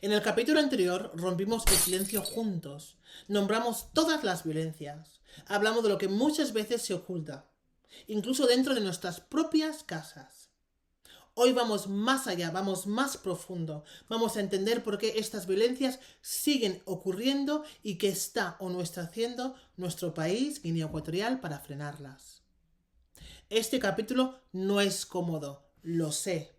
En el capítulo anterior rompimos el silencio juntos, nombramos todas las violencias, hablamos de lo que muchas veces se oculta, incluso dentro de nuestras propias casas. Hoy vamos más allá, vamos más profundo, vamos a entender por qué estas violencias siguen ocurriendo y qué está o no está haciendo nuestro país, Guinea Ecuatorial, para frenarlas. Este capítulo no es cómodo, lo sé,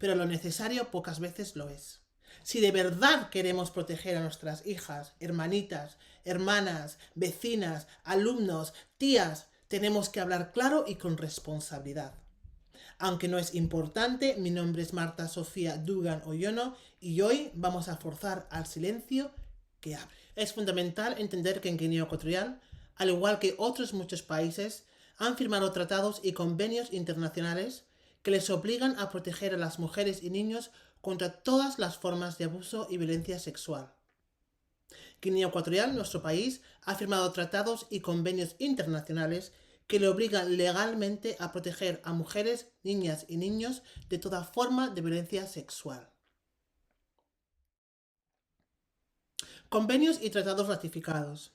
pero lo necesario pocas veces lo es. Si de verdad queremos proteger a nuestras hijas, hermanitas, hermanas, vecinas, alumnos, tías, tenemos que hablar claro y con responsabilidad. Aunque no es importante, mi nombre es Marta Sofía Dugan Oyono y hoy vamos a forzar al silencio que hable. Es fundamental entender que en Guinea Ecuatorial, al igual que otros muchos países, han firmado tratados y convenios internacionales que les obligan a proteger a las mujeres y niños contra todas las formas de abuso y violencia sexual. Guinea Ecuatorial, nuestro país, ha firmado tratados y convenios internacionales que le obligan legalmente a proteger a mujeres, niñas y niños de toda forma de violencia sexual. Convenios y tratados ratificados.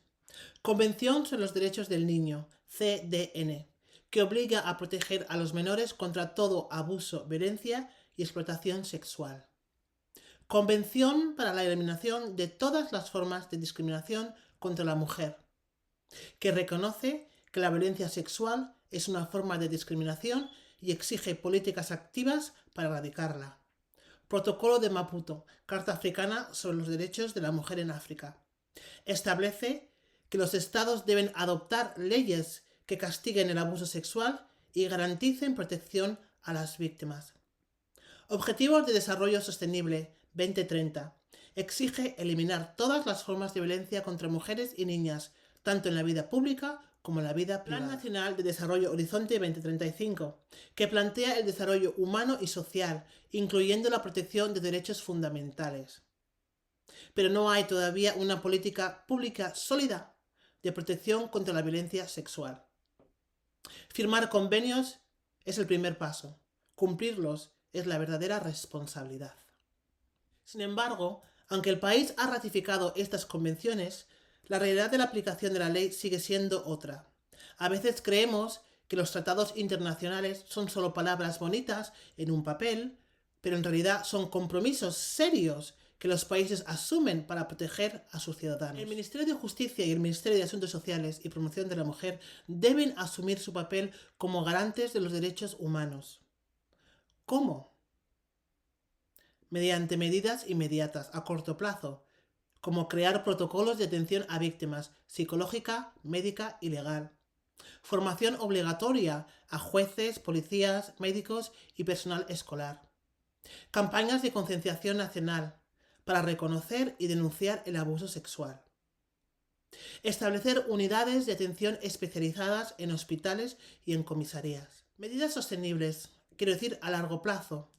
Convención sobre los Derechos del Niño, CDN, que obliga a proteger a los menores contra todo abuso, violencia y explotación sexual. Convención para la eliminación de todas las formas de discriminación contra la mujer, que reconoce que la violencia sexual es una forma de discriminación y exige políticas activas para erradicarla. Protocolo de Maputo, Carta Africana sobre los Derechos de la Mujer en África. Establece que los estados deben adoptar leyes que castiguen el abuso sexual y garanticen protección a las víctimas. Objetivos de Desarrollo Sostenible 2030. Exige eliminar todas las formas de violencia contra mujeres y niñas, tanto en la vida pública como en la vida privada. Plan Nacional de Desarrollo Horizonte 2035, que plantea el desarrollo humano y social, incluyendo la protección de derechos fundamentales. Pero no hay todavía una política pública sólida de protección contra la violencia sexual. Firmar convenios es el primer paso. Cumplirlos es la verdadera responsabilidad. Sin embargo, aunque el país ha ratificado estas convenciones, la realidad de la aplicación de la ley sigue siendo otra. A veces creemos que los tratados internacionales son solo palabras bonitas en un papel, pero en realidad son compromisos serios que los países asumen para proteger a sus ciudadanos. El Ministerio de Justicia y el Ministerio de Asuntos Sociales y Promoción de la Mujer deben asumir su papel como garantes de los derechos humanos. ¿Cómo? Mediante medidas inmediatas, a corto plazo, como crear protocolos de atención a víctimas psicológica, médica y legal. Formación obligatoria a jueces, policías, médicos y personal escolar. Campañas de concienciación nacional para reconocer y denunciar el abuso sexual. Establecer unidades de atención especializadas en hospitales y en comisarías. Medidas sostenibles, quiero decir a largo plazo.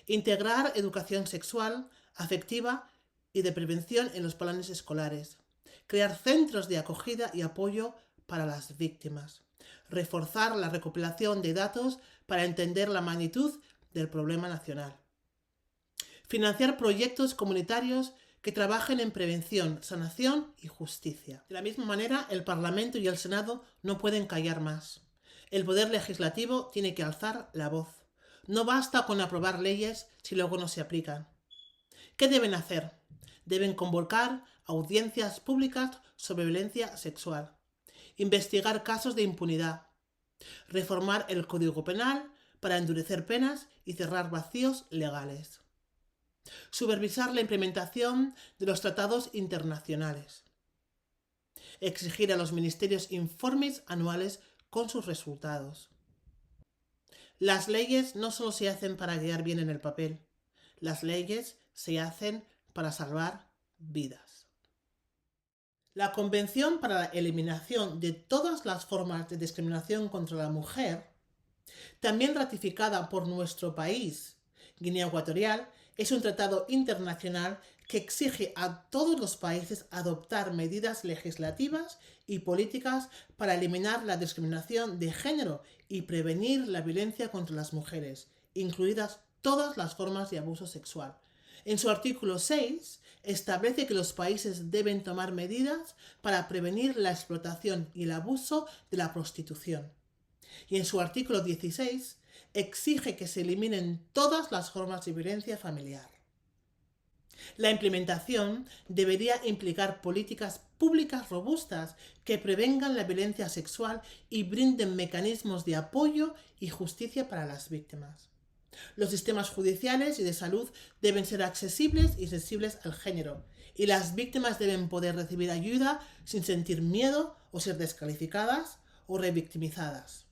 Integrar educación sexual, afectiva y de prevención en los planes escolares. Crear centros de acogida y apoyo para las víctimas. Reforzar la recopilación de datos para entender la magnitud del problema nacional. Financiar proyectos comunitarios que trabajen en prevención, sanación y justicia. De la misma manera, el Parlamento y el Senado no pueden callar más. El Poder Legislativo tiene que alzar la voz. No basta con aprobar leyes si luego no se aplican. ¿Qué deben hacer? Deben convocar audiencias públicas sobre violencia sexual, investigar casos de impunidad, reformar el Código Penal para endurecer penas y cerrar vacíos legales, supervisar la implementación de los tratados internacionales, exigir a los ministerios informes anuales con sus resultados. Las leyes no solo se hacen para quedar bien en el papel, las leyes se hacen para salvar vidas. La Convención para la Eliminación de todas las formas de discriminación contra la mujer, también ratificada por nuestro país, Guinea Ecuatorial, es un tratado internacional que exige a todos los países adoptar medidas legislativas y políticas para eliminar la discriminación de género y prevenir la violencia contra las mujeres, incluidas todas las formas de abuso sexual. En su artículo 6, establece que los países deben tomar medidas para prevenir la explotación y el abuso de la prostitución. Y en su artículo 16, exige que se eliminen todas las formas de violencia familiar. La implementación debería implicar políticas públicas robustas que prevengan la violencia sexual y brinden mecanismos de apoyo y justicia para las víctimas. Los sistemas judiciales y de salud deben ser accesibles y sensibles al género, y las víctimas deben poder recibir ayuda sin sentir miedo o ser descalificadas o revictimizadas.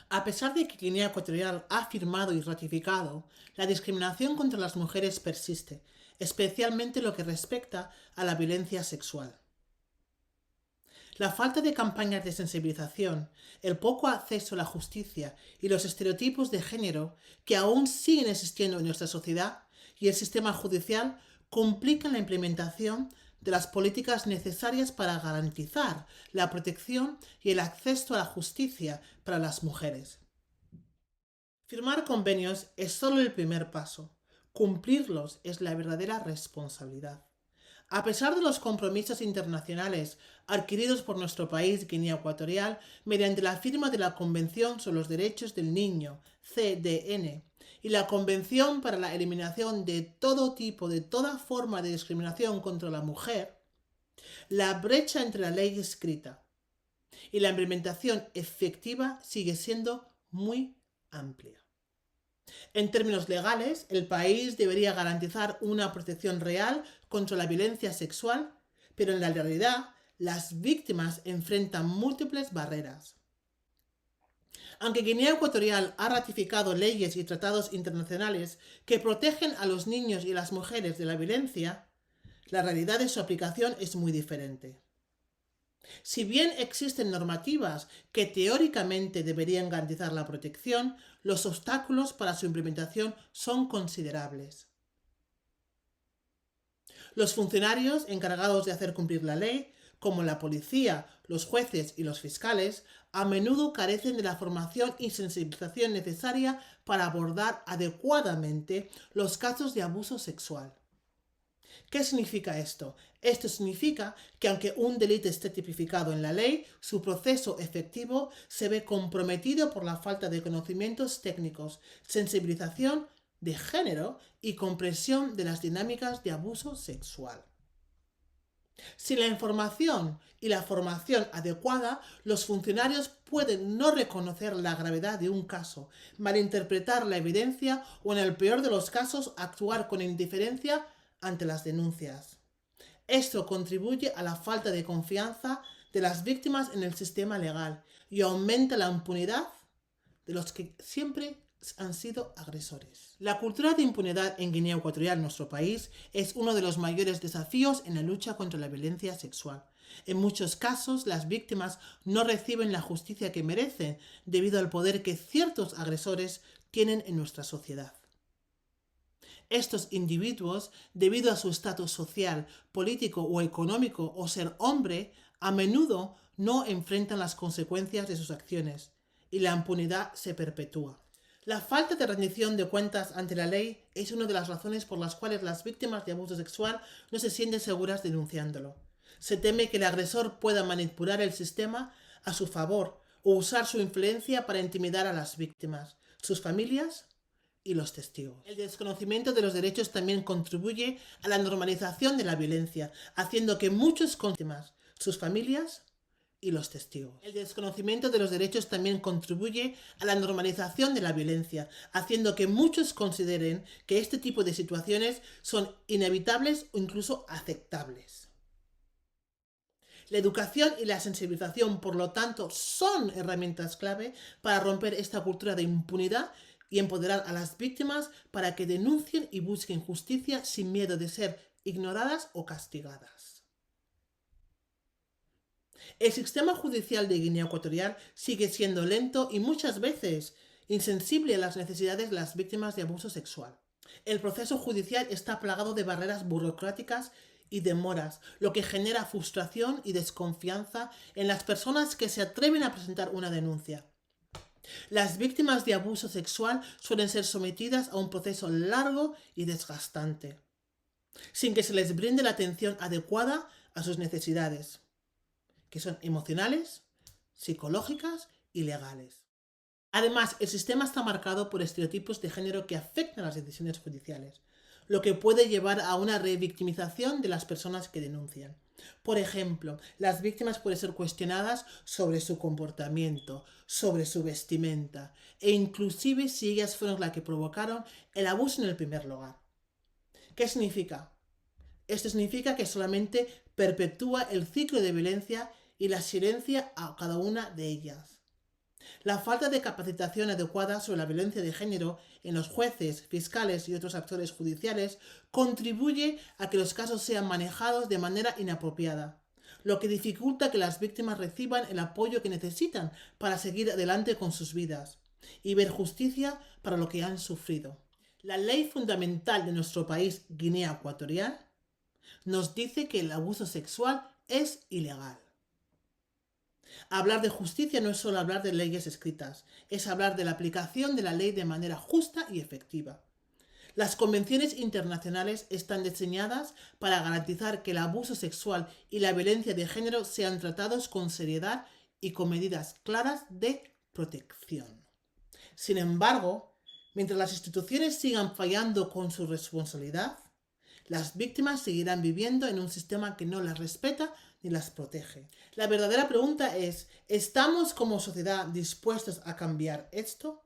A pesar de que Guinea Ecuatorial ha firmado y ratificado, la discriminación contra las mujeres persiste, especialmente lo que respecta a la violencia sexual. La falta de campañas de sensibilización, el poco acceso a la justicia y los estereotipos de género que aún siguen existiendo en nuestra sociedad y el sistema judicial complican la implementación de las políticas necesarias para garantizar la protección y el acceso a la justicia para las mujeres. Firmar convenios es solo el primer paso. Cumplirlos es la verdadera responsabilidad. A pesar de los compromisos internacionales adquiridos por nuestro país, Guinea Ecuatorial, mediante la firma de la Convención sobre los Derechos del Niño, CDN, y la Convención para la Eliminación de todo tipo, de toda forma de discriminación contra la mujer, la brecha entre la ley escrita y la implementación efectiva sigue siendo muy amplia. En términos legales, el país debería garantizar una protección real contra la violencia sexual, pero en la realidad las víctimas enfrentan múltiples barreras. Aunque Guinea Ecuatorial ha ratificado leyes y tratados internacionales que protegen a los niños y las mujeres de la violencia, la realidad de su aplicación es muy diferente. Si bien existen normativas que teóricamente deberían garantizar la protección, los obstáculos para su implementación son considerables. Los funcionarios encargados de hacer cumplir la ley, como la policía, los jueces y los fiscales, a menudo carecen de la formación y sensibilización necesaria para abordar adecuadamente los casos de abuso sexual. ¿Qué significa esto? Esto significa que aunque un delito esté tipificado en la ley, su proceso efectivo se ve comprometido por la falta de conocimientos técnicos, sensibilización de género y comprensión de las dinámicas de abuso sexual. Sin la información y la formación adecuada, los funcionarios pueden no reconocer la gravedad de un caso, malinterpretar la evidencia o, en el peor de los casos, actuar con indiferencia ante las denuncias. Esto contribuye a la falta de confianza de las víctimas en el sistema legal y aumenta la impunidad de los que siempre han sido agresores. La cultura de impunidad en Guinea Ecuatorial, nuestro país, es uno de los mayores desafíos en la lucha contra la violencia sexual. En muchos casos, las víctimas no reciben la justicia que merecen debido al poder que ciertos agresores tienen en nuestra sociedad. Estos individuos, debido a su estatus social, político o económico o ser hombre, a menudo no enfrentan las consecuencias de sus acciones y la impunidad se perpetúa. La falta de rendición de cuentas ante la ley es una de las razones por las cuales las víctimas de abuso sexual no se sienten seguras denunciándolo. Se teme que el agresor pueda manipular el sistema a su favor o usar su influencia para intimidar a las víctimas, sus familias y los testigos. El desconocimiento de los derechos también contribuye a la normalización de la violencia, haciendo que muchos víctimas, sus familias y los testigos. El desconocimiento de los derechos también contribuye a la normalización de la violencia, haciendo que muchos consideren que este tipo de situaciones son inevitables o incluso aceptables. La educación y la sensibilización, por lo tanto, son herramientas clave para romper esta cultura de impunidad y empoderar a las víctimas para que denuncien y busquen justicia sin miedo de ser ignoradas o castigadas. El sistema judicial de Guinea Ecuatorial sigue siendo lento y muchas veces insensible a las necesidades de las víctimas de abuso sexual. El proceso judicial está plagado de barreras burocráticas y demoras, lo que genera frustración y desconfianza en las personas que se atreven a presentar una denuncia. Las víctimas de abuso sexual suelen ser sometidas a un proceso largo y desgastante, sin que se les brinde la atención adecuada a sus necesidades, que son emocionales, psicológicas y legales. Además, el sistema está marcado por estereotipos de género que afectan las decisiones judiciales, lo que puede llevar a una revictimización de las personas que denuncian. Por ejemplo, las víctimas pueden ser cuestionadas sobre su comportamiento, sobre su vestimenta e inclusive si ellas fueron las que provocaron el abuso en el primer lugar. ¿Qué significa? Esto significa que solamente perpetúa el ciclo de violencia y la silencia a cada una de ellas. La falta de capacitación adecuada sobre la violencia de género en los jueces, fiscales y otros actores judiciales contribuye a que los casos sean manejados de manera inapropiada, lo que dificulta que las víctimas reciban el apoyo que necesitan para seguir adelante con sus vidas y ver justicia para lo que han sufrido. La ley fundamental de nuestro país, Guinea Ecuatorial, nos dice que el abuso sexual es ilegal. Hablar de justicia no es solo hablar de leyes escritas, es hablar de la aplicación de la ley de manera justa y efectiva. Las convenciones internacionales están diseñadas para garantizar que el abuso sexual y la violencia de género sean tratados con seriedad y con medidas claras de protección. Sin embargo, mientras las instituciones sigan fallando con su responsabilidad, las víctimas seguirán viviendo en un sistema que no las respeta ni las protege. La verdadera pregunta es, ¿estamos como sociedad dispuestos a cambiar esto?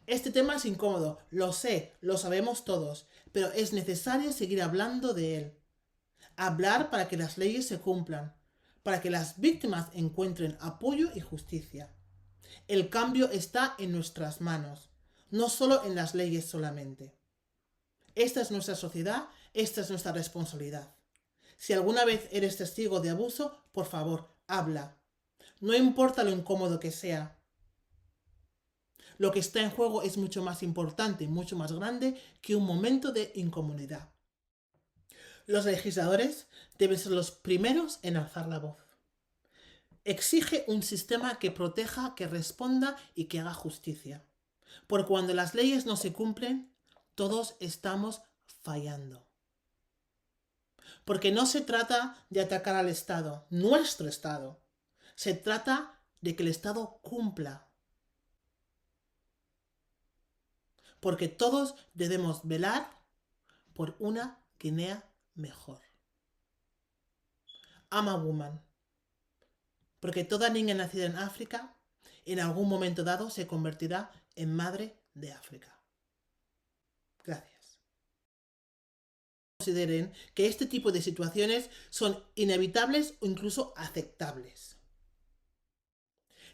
Este tema es incómodo, lo sé, lo sabemos todos, pero es necesario seguir hablando de él. Hablar para que las leyes se cumplan, para que las víctimas encuentren apoyo y justicia. El cambio está en nuestras manos, no solo en las leyes solamente. Esta es nuestra sociedad, esta es nuestra responsabilidad. Si alguna vez eres testigo de abuso, por favor, habla. No importa lo incómodo que sea. Lo que está en juego es mucho más importante, mucho más grande que un momento de incomodidad. Los legisladores deben ser los primeros en alzar la voz. Exige un sistema que proteja, que responda y que haga justicia. Porque cuando las leyes no se cumplen, todos estamos fallando. Porque no se trata de atacar al Estado, nuestro Estado. Se trata de que el Estado cumpla. Porque todos debemos velar por una Guinea mejor. I'm a woman. Porque toda niña nacida en África, en algún momento dado, se convertirá en madre de África. Gracias. Consideren que este tipo de situaciones son inevitables o incluso aceptables.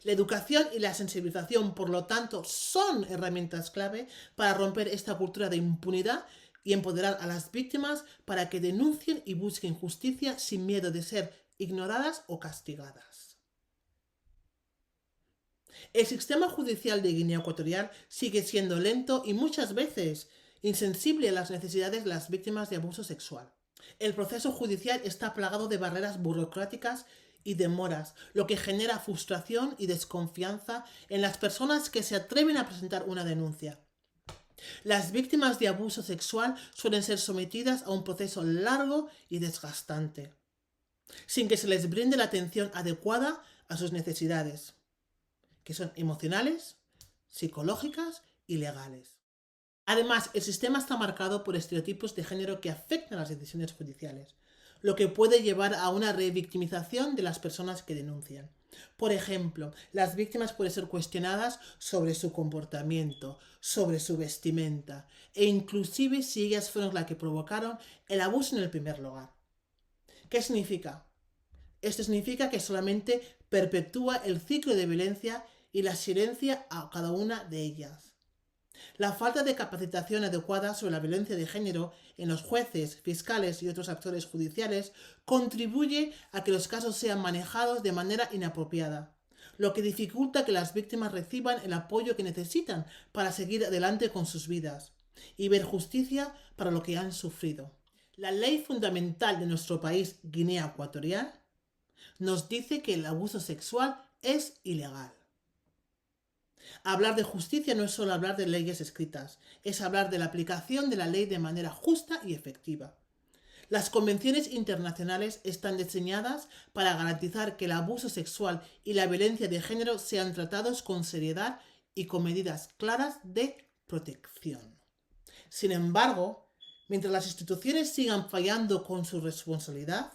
La educación y la sensibilización, por lo tanto, son herramientas clave para romper esta cultura de impunidad y empoderar a las víctimas para que denuncien y busquen justicia sin miedo de ser ignoradas o castigadas. El sistema judicial de Guinea Ecuatorial sigue siendo lento y muchas veces insensible a las necesidades de las víctimas de abuso sexual. El proceso judicial está plagado de barreras burocráticas y demoras, lo que genera frustración y desconfianza en las personas que se atreven a presentar una denuncia. Las víctimas de abuso sexual suelen ser sometidas a un proceso largo y desgastante, sin que se les brinde la atención adecuada a sus necesidades, que son emocionales, psicológicas y legales. Además, el sistema está marcado por estereotipos de género que afectan las decisiones judiciales, lo que puede llevar a una revictimización de las personas que denuncian. Por ejemplo, las víctimas pueden ser cuestionadas sobre su comportamiento, sobre su vestimenta e inclusive si ellas fueron las que provocaron el abuso en el primer lugar. ¿Qué significa? Esto significa que solamente perpetúa el ciclo de violencia y la silencia a cada una de ellas. La falta de capacitación adecuada sobre la violencia de género en los jueces, fiscales y otros actores judiciales contribuye a que los casos sean manejados de manera inapropiada, lo que dificulta que las víctimas reciban el apoyo que necesitan para seguir adelante con sus vidas y ver justicia para lo que han sufrido. La ley fundamental de nuestro país, Guinea Ecuatorial, nos dice que el abuso sexual es ilegal. Hablar de justicia no es solo hablar de leyes escritas, es hablar de la aplicación de la ley de manera justa y efectiva. Las convenciones internacionales están diseñadas para garantizar que el abuso sexual y la violencia de género sean tratados con seriedad y con medidas claras de protección. Sin embargo, mientras las instituciones sigan fallando con su responsabilidad,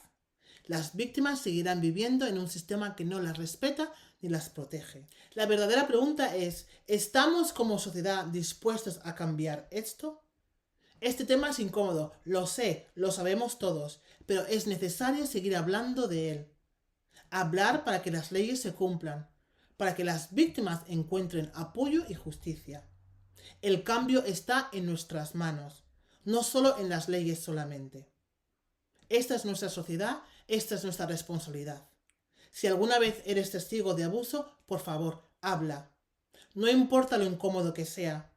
las víctimas seguirán viviendo en un sistema que no las respeta ni las protege. La verdadera pregunta es, ¿estamos como sociedad dispuestos a cambiar esto? Este tema es incómodo, lo sé, lo sabemos todos, pero es necesario seguir hablando de él. Hablar para que las leyes se cumplan, para que las víctimas encuentren apoyo y justicia. El cambio está en nuestras manos, no solo en las leyes solamente. Esta es nuestra sociedad, esta es nuestra responsabilidad. Si alguna vez eres testigo de abuso, por favor, habla. No importa lo incómodo que sea.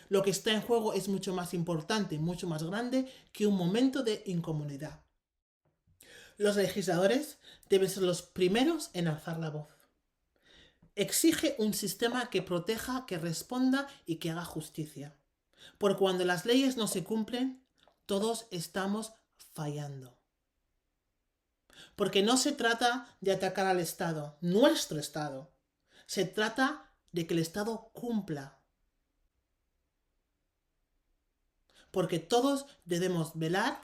Lo que está en juego es mucho más importante, mucho más grande que un momento de incomodidad. Los legisladores deben ser los primeros en alzar la voz. Exige un sistema que proteja, que responda y que haga justicia. Porque cuando las leyes no se cumplen, todos estamos fallando. Porque no se trata de atacar al Estado, nuestro Estado. Se trata de que el Estado cumpla. Porque todos debemos velar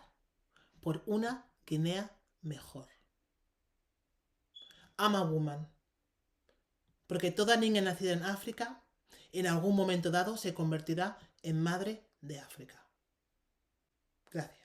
por una Guinea mejor. I'm a woman. Porque toda niña nacida en África, en algún momento dado, se convertirá en madre de África. Gracias.